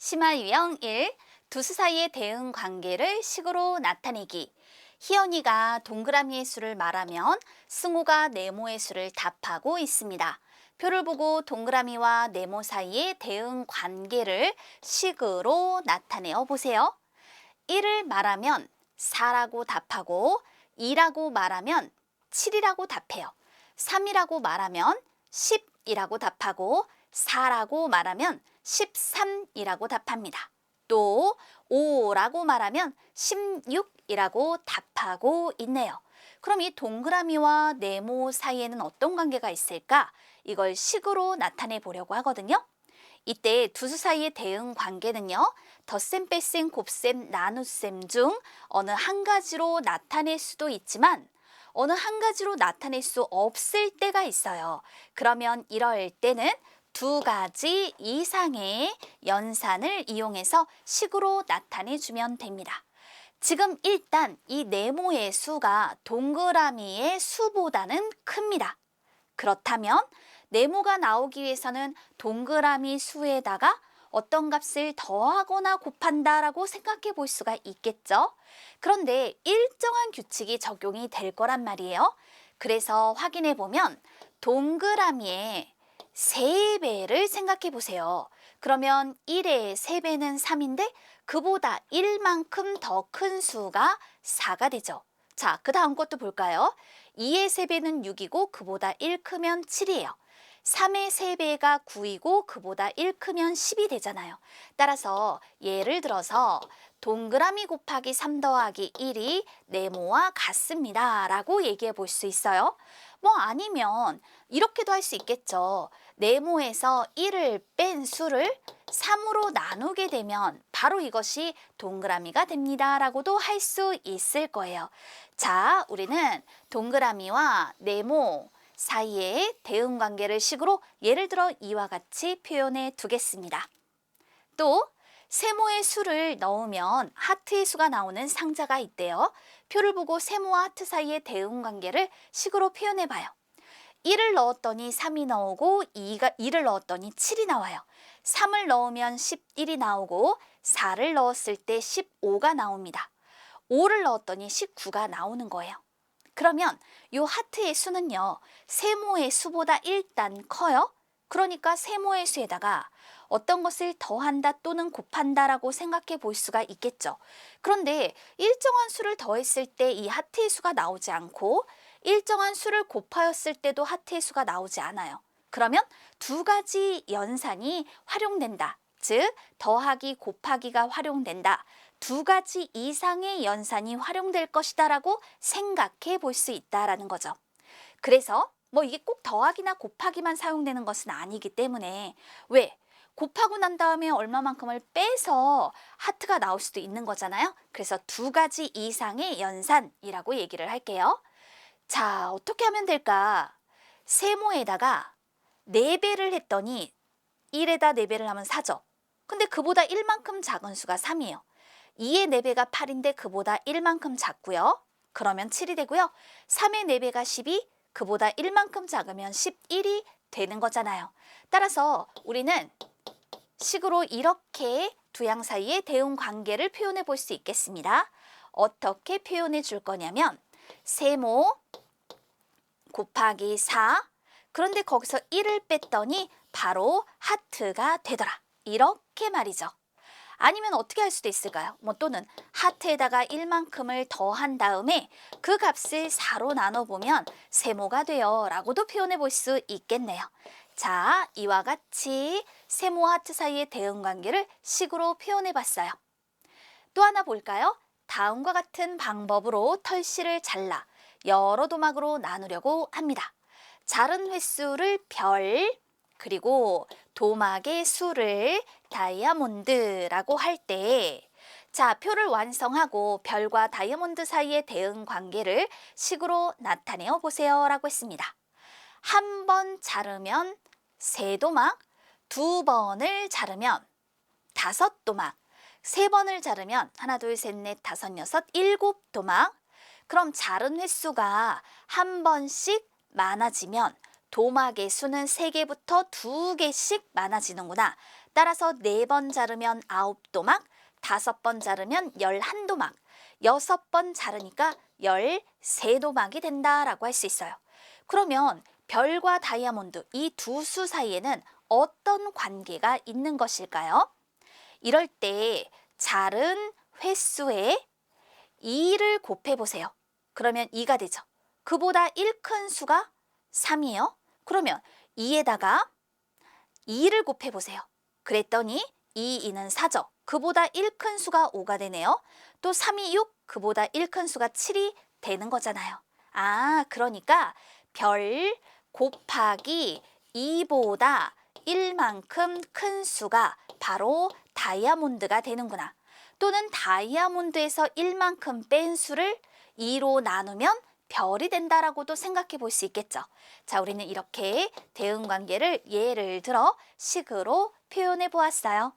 심화 유형 1. 두수 사이의 대응 관계를 식으로 나타내기. 희연이가 동그라미의 수를 말하면 승우가 네모의 수를 답하고 있습니다. 표를 보고 동그라미와 네모 사이의 대응 관계를 식으로 나타내어 보세요. 1을 말하면 4라고 답하고 2라고 말하면 7이라고 답해요. 3이라고 말하면 10이라고 답하고 4라고 말하면 13이라고 답합니다. 또 5라고 말하면 16이라고 답하고 있네요. 그럼 이 동그라미와 네모 사이에는 어떤 관계가 있을까? 이걸 식으로 나타내 보려고 하거든요. 이때 두수 사이의 대응 관계는요, 덧셈, 뺄셈, 곱셈, 나눗셈 중 어느 한 가지로 나타낼 수도 있지만 어느 한 가지로 나타낼 수 없을 때가 있어요. 그러면 이럴 때는 두 가지 이상의 연산을 이용해서 식으로 나타내 주면 됩니다. 지금 일단 이 네모의 수가 동그라미의 수보다는 큽니다. 그렇다면 네모가 나오기 위해서는 동그라미 수에다가 어떤 값을 더하거나 곱한다라고 생각해 볼 수가 있겠죠. 그런데 일정한 규칙이 적용이 될 거란 말이에요. 그래서 확인해 보면 동그라미의 3배를 생각해 보세요. 그러면 1의 3배는 3인데 그보다 1만큼 더 큰 수가 4가 되죠. 자, 그 다음 것도 볼까요? 2의 3배는 6이고 그보다 1 크면 7이에요. 3의 3배가 9이고 그보다 1 크면 10이 되잖아요. 따라서 예를 들어서 동그라미 곱하기 3 더하기 1이 네모와 같습니다 라고 얘기해 볼 수 있어요. 뭐 아니면 이렇게도 할 수 있겠죠. 네모에서 1을 뺀 수를 3으로 나누게 되면 바로 이것이 동그라미가 됩니다 라고도 할 수 있을 거예요. 자, 우리는 동그라미와 네모 사이의 대응 관계를 식으로 예를 들어 이와 같이 표현해 두겠습니다. 또 세모의 수를 넣으면 하트의 수가 나오는 상자가 있대요. 표를 보고 세모와 하트 사이의 대응 관계를 식으로 표현해 봐요. 1을 넣었더니 3이 나오고 2를 넣었더니 7이 나와요. 3을 넣으면 11이 나오고 4를 넣었을 때 15가 나옵니다. 5를 넣었더니 19가 나오는 거예요. 그러면 이 하트의 수는요, 세모의 수보다 일단 커요. 그러니까 세모의 수에다가 어떤 것을 더한다 또는 곱한다라고 생각해 볼 수가 있겠죠. 그런데 일정한 수를 더했을 때 이 하트의 수가 나오지 않고 일정한 수를 곱하였을 때도 하트의 수가 나오지 않아요. 그러면 두 가지 연산이 활용된다. 즉, 더하기, 곱하기가 활용된다. 두 가지 이상의 연산이 활용될 것이다 라고 생각해 볼 수 있다라는 거죠. 그래서 뭐 이게 꼭 더하기나 곱하기만 사용되는 것은 아니기 때문에 왜? 곱하고 난 다음에 얼마만큼을 빼서 하트가 나올 수도 있는 거잖아요. 그래서 두 가지 이상의 연산이라고 얘기를 할게요. 자, 어떻게 하면 될까? 세모에다가 4배를 했더니 1에다 4배를 하면 4죠. 근데 그보다 1만큼 작은 수가 3이에요. 2의 4배가 8인데 그보다 1만큼 작고요. 그러면 7이 되고요. 3의 4배가 12, 그보다 1만큼 작으면 11이 되는 거잖아요. 따라서 우리는 식으로 이렇게 두 양 사이의 대응 관계를 표현해 볼 수 있겠습니다. 어떻게 표현해 줄 거냐면 세모 곱하기 4, 그런데 거기서 1을 뺐더니 바로 하트가 되더라. 이렇게 말이죠. 아니면 어떻게 할 수도 있을까요? 뭐 또는 하트에다가 1만큼을 더한 다음에 그 값을 4로 나눠보면 세모가 돼요 라고도 표현해 볼 수 있겠네요. 자, 이와 같이 세모와 하트 사이의 대응 관계를 식으로 표현해 봤어요. 또 하나 볼까요? 다음과 같은 방법으로 털실을 잘라 여러 도막으로 나누려고 합니다. 자른 횟수를 별, 그리고 도막의 수를 다이아몬드라고 할 때, 자, 표를 완성하고 별과 다이아몬드 사이의 대응 관계를 식으로 나타내어 보세요 라고 했습니다. 한 번 자르면 3도막, 2번을 자르면 5도막, 3번을 자르면 하나, 둘, 셋, 넷, 다섯, 여섯, 7도막. 그럼 자른 횟수가 한 번씩 많아지면 도막의 수는 3개부터 2개씩 많아지는구나. 따라서 4번 자르면 9도막, 5번 자르면 11도막, 6번 자르니까 13도막이 된다라고 할 수 있어요. 그러면 별과 다이아몬드 이 두 수 사이에는 어떤 관계가 있는 것일까요? 이럴 때 자른 횟수에 2를 곱해보세요. 그러면 2가 되죠. 그보다 1 큰 수가 3이에요. 그러면 2에다가 2를 곱해보세요. 그랬더니 2, 2는 4죠. 그보다 1 큰 수가 5가 되네요. 또 3이 6, 그보다 1 큰 수가 7이 되는 거잖아요. 아, 그러니까 별 곱하기 2보다 1만큼 큰 수가 바로 다이아몬드가 되는구나. 또는 다이아몬드에서 1만큼 뺀 수를 2로 나누면 별이 된다라고도 생각해 볼 수 있겠죠. 자, 우리는 이렇게 대응관계를 예를 들어 식으로 표현해 보았어요.